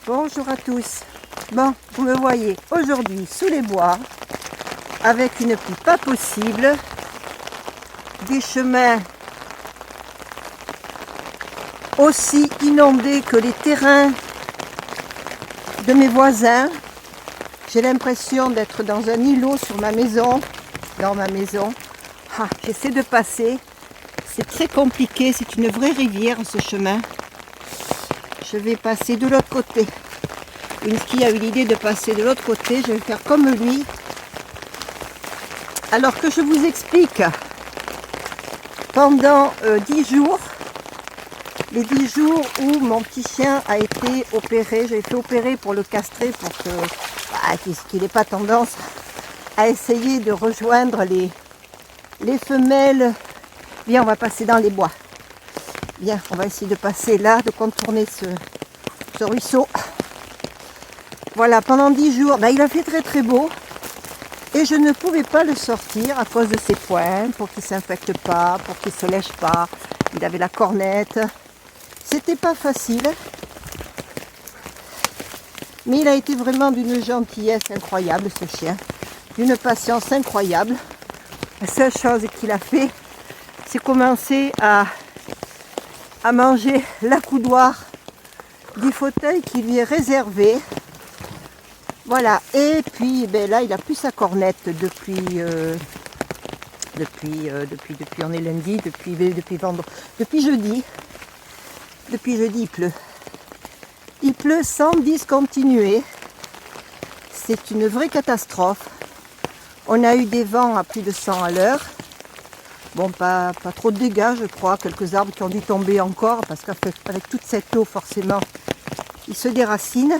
Bonjour à tous. Bon, vous me voyez aujourd'hui sous les bois avec une pluie pas possible, des chemins aussi inondés que les terrains de mes voisins. J'ai l'impression d'être dans un îlot sur ma maison, dans ma maison. J'essaie de passer, c'est très compliqué, c'est une vraie rivière ce chemin. Je vais passer de l'autre côté. Qui a eu l'idée de passer de l'autre côté, je vais faire comme lui. Alors que je vous explique, pendant 10 jours, les 10 jours où mon petit chien a été opéré, j'ai fait opérer pour le castrer pour qu'il n'ait pas tendance à essayer de rejoindre les femelles. Viens, on va passer dans les bois. Viens, on va essayer de passer là, de contourner ce ruisseau. Voilà, pendant 10 jours, il a fait très très beau et je ne pouvais pas le sortir à cause de ses poings, pour qu'il ne s'infecte pas, pour qu'il ne se lèche pas. Il avait la cornette. C'était pas facile, mais il a été vraiment d'une gentillesse incroyable ce chien, d'une patience incroyable. La seule chose qu'il a fait, c'est commencer à manger l'accoudoir du fauteuil qui lui est réservé. Voilà, et puis là il a plus sa cornette depuis on est lundi, depuis vendredi, depuis jeudi il pleut. Il pleut sans discontinuer. C'est une vraie catastrophe. On a eu des vents à plus de 100 à l'heure. Bon, pas trop de dégâts, je crois. Quelques arbres qui ont dû tomber encore, parce qu'avec toute cette eau, forcément, ils se déracinent.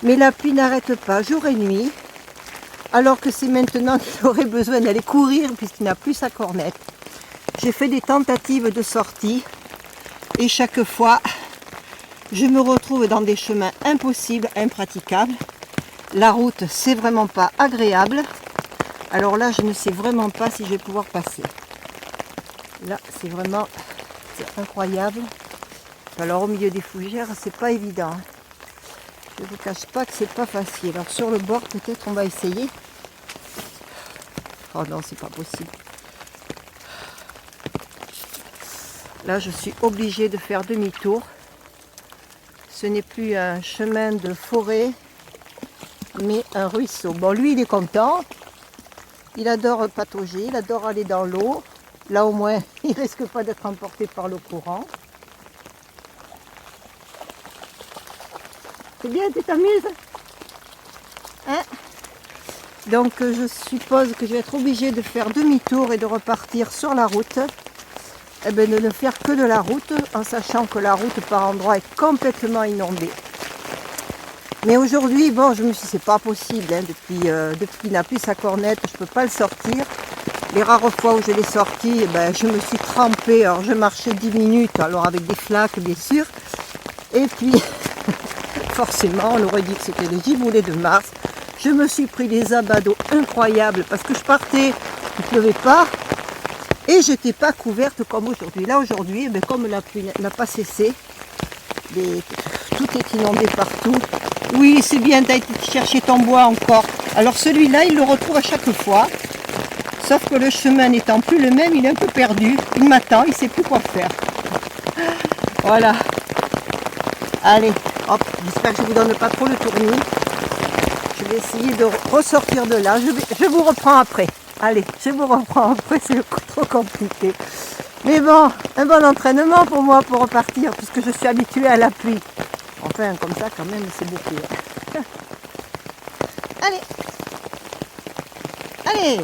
Mais la pluie n'arrête pas, jour et nuit. Alors que c'est maintenant qu'il aurait besoin d'aller courir, puisqu'il n'a plus sa cornette. J'ai fait des tentatives de sortie. Et chaque fois, je me retrouve dans des chemins impossibles, impraticables. La route, c'est vraiment pas agréable. Alors là, je ne sais vraiment pas si je vais pouvoir passer. Là, c'est incroyable. Alors au milieu des fougères, c'est pas évident. Je ne vous cache pas que c'est pas facile. Alors sur le bord, peut-être on va essayer. Oh non, c'est pas possible. Là, je suis obligée de faire demi-tour. Ce n'est plus un chemin de forêt, mais un ruisseau. Bon, lui, il est content. Il adore patauger, il adore aller dans l'eau. Là, au moins, il ne risque pas d'être emporté par le courant. C'est bien, tu t'amuses? Hein? Donc, je suppose que je vais être obligée de faire demi-tour et de repartir sur la route. De ne faire que de la route, en sachant que la route par endroits est complètement inondée. Mais aujourd'hui, bon, je me suis dit, c'est pas possible, depuis qu'il n'a plus sa cornette, je ne peux pas le sortir. Les rares fois où je l'ai sorti, je me suis trempée, alors je marchais 10 minutes, alors avec des flaques bien sûr. Et puis, forcément, on aurait dit que c'était le giboulée de Mars. Je me suis pris des abats d'eau incroyables parce que je partais, il ne pleuvait pas. Et je n'étais pas couverte comme aujourd'hui. Là aujourd'hui, comme la pluie n'a pas cessé, tout est inondé partout. Oui, c'est bien, tu as été chercher ton bois encore. Alors celui-là, il le retrouve à chaque fois. Sauf que le chemin n'étant plus le même, il est un peu perdu. Il m'attend, il ne sait plus quoi faire. Voilà. Allez, hop, j'espère que je ne vous donne pas trop le tournis. Je vais essayer de ressortir de là. Je vous reprends après. Allez, je vous reprends après, c'est trop compliqué. Mais bon, un bon entraînement pour moi pour repartir, puisque je suis habituée à la pluie. Enfin, comme ça, quand même, c'est beaucoup. Allez. Allez.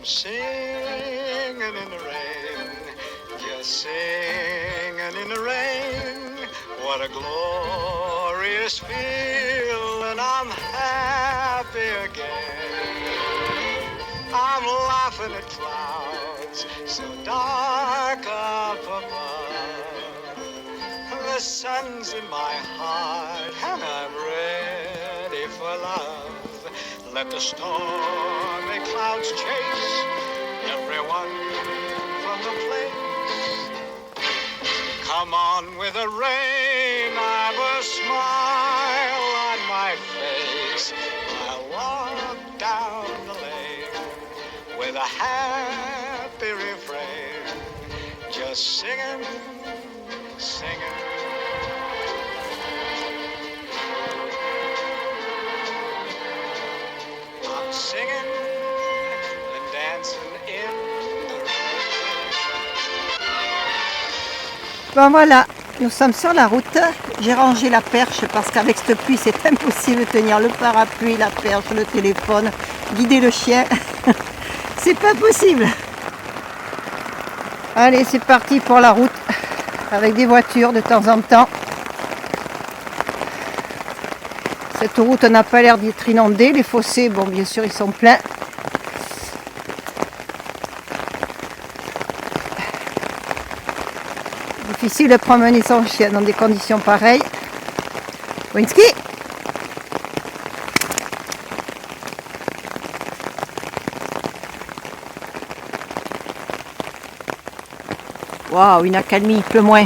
I'm singing in the rain, just singing in the rain. What a glorious feeling, I'm happy again. I'm laughing at clouds so dark up above. The sun's in my heart and I'm ready for love. Let the stormy clouds chase everyone from the place. Come on with the rain, I've a smile on my face. I'll walk down the lane with a happy refrain, just singing, singing. I'm singing and dancing in the rain. Bon voilà, nous sommes sur la route. J'ai rangé la perche parce qu'avec cette pluie c'est impossible de tenir le parapluie, la perche, le téléphone, guider le chien. C'est pas possible. Allez, c'est parti pour la route avec des voitures de temps en temps. Cette route n'a pas l'air d'être inondée. Les fossés, bon, bien sûr, ils sont pleins. Difficile de promener son chien dans des conditions pareilles. Winsky! Waouh, une accalmie, il pleut moins.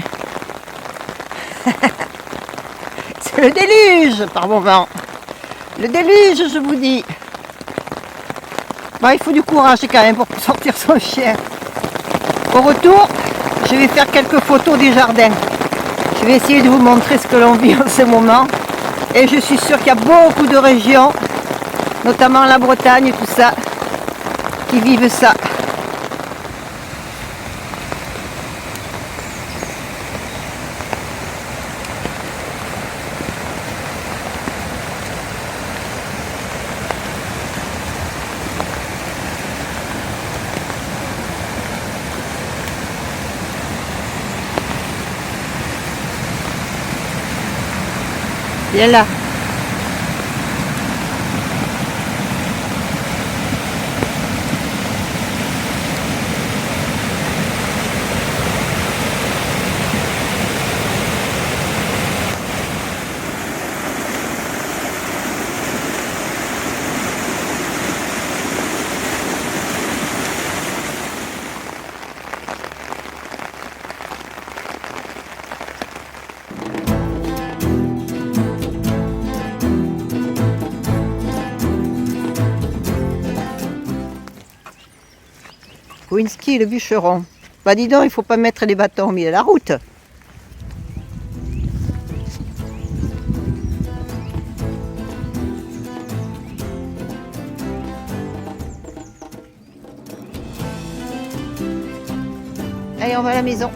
C'est le déluge par moment. Le déluge, je vous dis. Bon, il faut du courage quand même pour sortir son chien. Au retour, je vais faire quelques photos du jardin. Je vais essayer de vous montrer ce que l'on vit en ce moment. Et je suis sûre qu'il y a beaucoup de régions, notamment la Bretagne, tout ça, qui vivent ça. Viens là. Winsky, le bûcheron. Bah dis donc, il faut pas mettre les bâtons au milieu de la route. Allez, on va à la maison.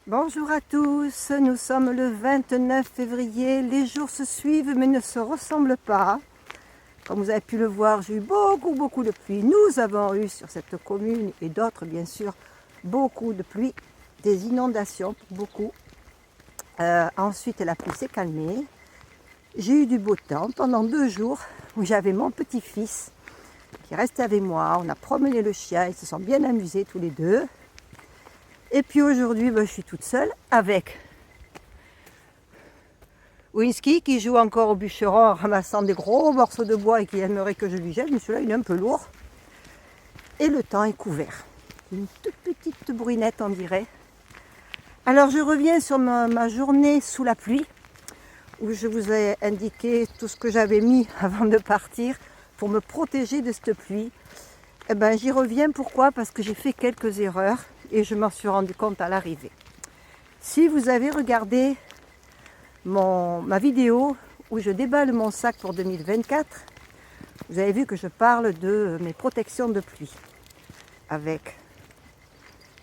Bonjour à tous, nous sommes le 29 février, les jours se suivent mais ne se ressemblent pas. Comme vous avez pu le voir, j'ai eu beaucoup de pluie. Nous avons eu sur cette commune et d'autres bien sûr beaucoup de pluie, des inondations pour beaucoup. Ensuite la pluie s'est calmée. J'ai eu du beau temps pendant 2 jours où j'avais mon petit-fils qui est resté avec moi. On a promené le chien, ils se sont bien amusés tous les deux. Et puis aujourd'hui, je suis toute seule avec Winsky qui joue encore au bûcheron en ramassant des gros morceaux de bois et qui aimerait que je lui jette, mais celui-là il est un peu lourd. Et le temps est couvert. Une toute petite brunette on dirait. Alors je reviens sur ma journée sous la pluie, où je vous ai indiqué tout ce que j'avais mis avant de partir pour me protéger de cette pluie. Eh ben, j'y reviens, pourquoi? Parce que j'ai fait quelques erreurs et je m'en suis rendu compte à l'arrivée. Si vous avez regardé ma vidéo où je déballe mon sac pour 2024, vous avez vu que je parle de mes protections de pluie avec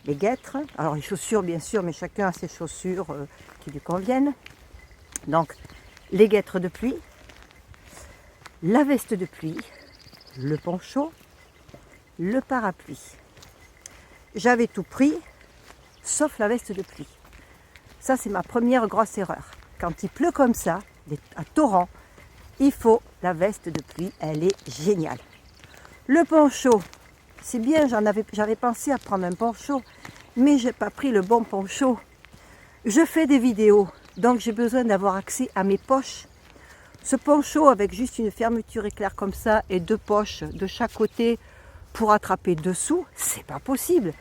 les guêtres, alors les chaussures bien sûr, mais chacun a ses chaussures qui lui conviennent. Donc les guêtres de pluie, la veste de pluie, le poncho, le parapluie. J'avais tout pris sauf la veste de pluie. Ça c'est ma première grosse erreur. Quand il pleut comme ça, à torrent, il faut la veste de pluie, elle est géniale. Le poncho, c'est bien, j'avais pensé à prendre un poncho, mais je n'ai pas pris le bon poncho. Je fais des vidéos, donc j'ai besoin d'avoir accès à mes poches. Ce poncho avec juste une fermeture éclair comme ça et 2 poches de chaque côté pour attraper dessous, c'est pas possible.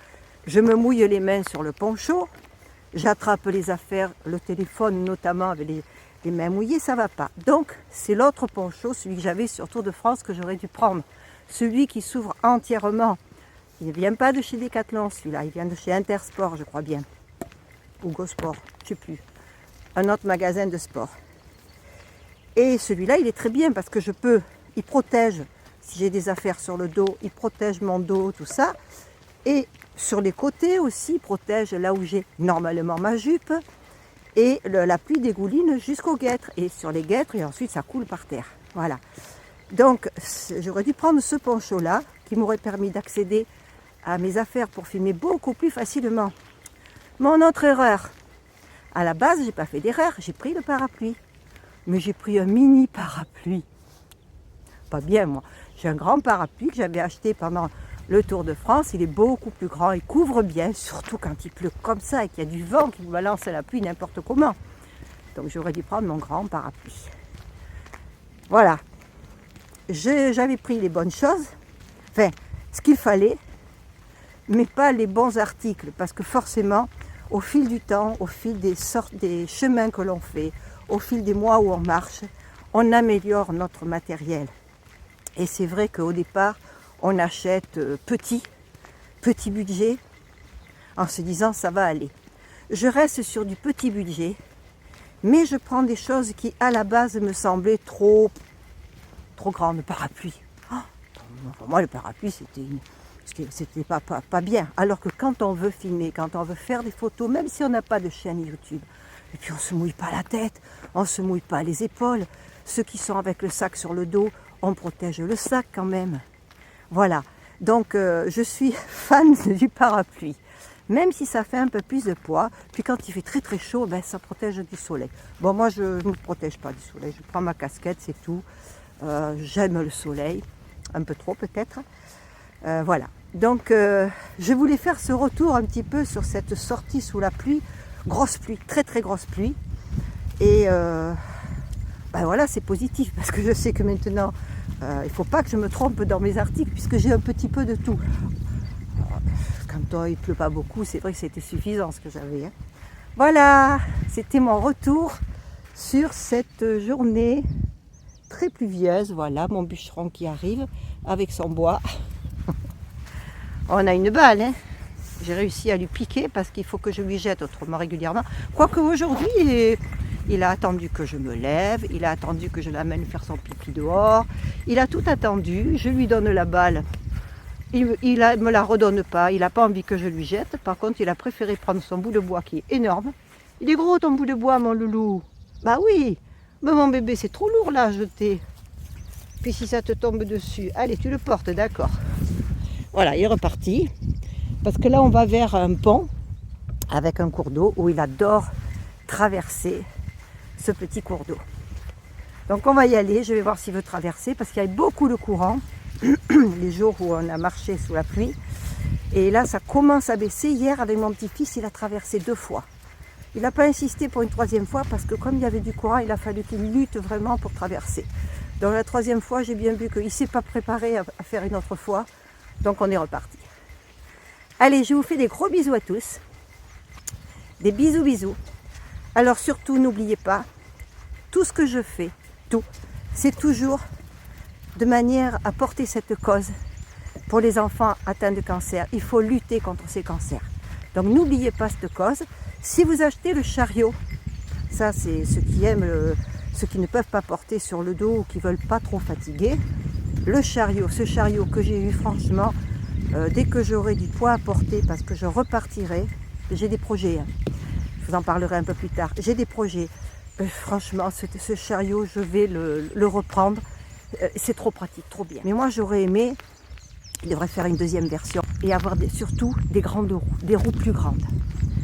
Je me mouille les mains sur le poncho, j'attrape les affaires, le téléphone notamment avec les mains mouillées, ça va pas. Donc c'est l'autre poncho, celui que j'avais sur Tour de France que j'aurais dû prendre. Celui qui s'ouvre entièrement. Il ne vient pas de chez Decathlon celui-là, il vient de chez Intersport je crois bien. Ou GoSport, je ne sais plus. Un autre magasin de sport. Et celui-là il est très bien parce que il protège, si j'ai des affaires sur le dos, il protège mon dos, tout ça. Et sur les côtés aussi, il protège là où j'ai normalement ma jupe. Et la pluie dégouline jusqu'aux guêtres. Et sur les guêtres, et ensuite ça coule par terre. Voilà. Donc j'aurais dû prendre ce poncho-là, qui m'aurait permis d'accéder à mes affaires pour filmer beaucoup plus facilement. Mon autre erreur, à la base, j'ai pas fait d'erreur, j'ai pris le parapluie. Mais j'ai pris un mini parapluie. Pas bien moi. J'ai un grand parapluie que j'avais acheté pendant le Tour de France. Il est beaucoup plus grand, il couvre bien, surtout quand il pleut comme ça et qu'il y a du vent qui vous balance la pluie n'importe comment. Donc j'aurais dû prendre mon grand parapluie. Voilà. J'avais pris les bonnes choses, enfin ce qu'il fallait, mais pas les bons articles, parce que forcément, au fil du temps, au fil des chemins que l'on fait, au fil des mois où on marche, on améliore notre matériel. Et c'est vrai qu'au départ, on achète petit budget, en se disant ça va aller. Je reste sur du petit budget, mais je prends des choses qui à la base me semblaient trop grandes. Parapluie. Oh, pour moi le parapluie c'était pas bien. Alors que quand on veut filmer, quand on veut faire des photos, même si on n'a pas de chaîne YouTube, et puis on ne se mouille pas la tête, on ne se mouille pas les épaules, ceux qui sont avec le sac sur le dos, on protège le sac quand même. Voilà, donc je suis fan du parapluie, même si ça fait un peu plus de poids, puis quand il fait très chaud, ben, ça protège du soleil. Bon, moi je ne me protège pas du soleil, je prends ma casquette, c'est tout. J'aime le soleil, un peu trop peut-être. Voilà, donc je voulais faire ce retour un petit peu sur cette sortie sous la pluie, grosse pluie, très grosse pluie. Et ben voilà, c'est positif parce que je sais que maintenant, il ne faut pas que je me trompe dans mes articles puisque j'ai un petit peu de tout. Quand il ne pleut pas beaucoup, c'est vrai que c'était suffisant ce que j'avais. Hein. Voilà, c'était mon retour sur cette journée très pluvieuse. Voilà, mon bûcheron qui arrive avec son bois. On a une balle, hein. J'ai réussi à lui piquer parce qu'il faut que je lui jette autrement régulièrement. Quoique aujourd'hui, il a attendu que je me lève, il a attendu que je l'amène faire son pipi dehors. Il a tout attendu, je lui donne la balle. Il ne me la redonne pas, il n'a pas envie que je lui jette. Par contre, il a préféré prendre son bout de bois qui est énorme. Il est gros ton bout de bois, mon loulou. Bah oui, mais mon bébé, c'est trop lourd là à jeter. Puis si ça te tombe dessus, allez, tu le portes, d'accord. Voilà, il est reparti. Parce que là, on va vers un pont avec un cours d'eau où il adore traverser ce petit cours d'eau. Donc on va y aller, je vais voir s'il veut traverser parce qu'il y a beaucoup de courant les jours où on a marché sous la pluie. Et là, ça commence à baisser. Hier, avec mon petit-fils, il a traversé 2 fois. Il n'a pas insisté pour une 3e fois parce que comme il y avait du courant, il a fallu qu'il lutte vraiment pour traverser. Donc la 3e fois, j'ai bien vu qu'il ne s'est pas préparé à faire une autre fois. Donc on est reparti. Allez, je vous fais des gros bisous à tous. Des bisous bisous. Alors surtout, n'oubliez pas, tout ce que je fais, tout, c'est toujours de manière à porter cette cause pour les enfants atteints de cancer. Il faut lutter contre ces cancers. Donc n'oubliez pas cette cause. Si vous achetez le chariot, ça c'est ceux qui aiment, ceux qui ne peuvent pas porter sur le dos ou qui ne veulent pas trop fatiguer, le chariot, ce chariot que j'ai eu franchement, dès que j'aurai du poids à porter, parce que je repartirai, j'ai des projets, hein. Je vous en parlerai un peu plus tard, j'ai des projets. Franchement, ce chariot, je vais le reprendre. C'est trop pratique, trop bien. Mais moi, j'aurais aimé, il devrait faire une 2e version et avoir surtout des grandes roues, des roues plus grandes.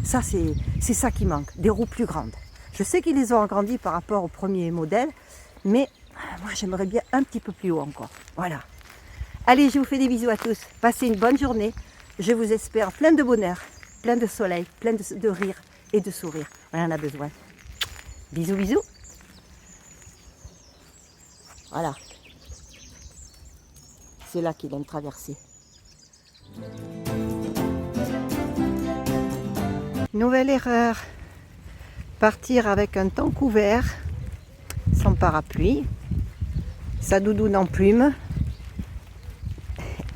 Ça, c'est ça qui manque, des roues plus grandes. Je sais qu'ils les ont agrandis par rapport au premier modèle, mais moi, j'aimerais bien un petit peu plus haut encore. Voilà. Allez, je vous fais des bisous à tous. Passez une bonne journée. Je vous espère plein de bonheur, plein de soleil, plein de rire et de sourire. On en a besoin. Bisous, bisous. Voilà. C'est là qu'il aime traverser. Nouvelle erreur. Partir avec un temps couvert, sans parapluie, sa doudoune en plume,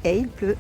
et il pleut.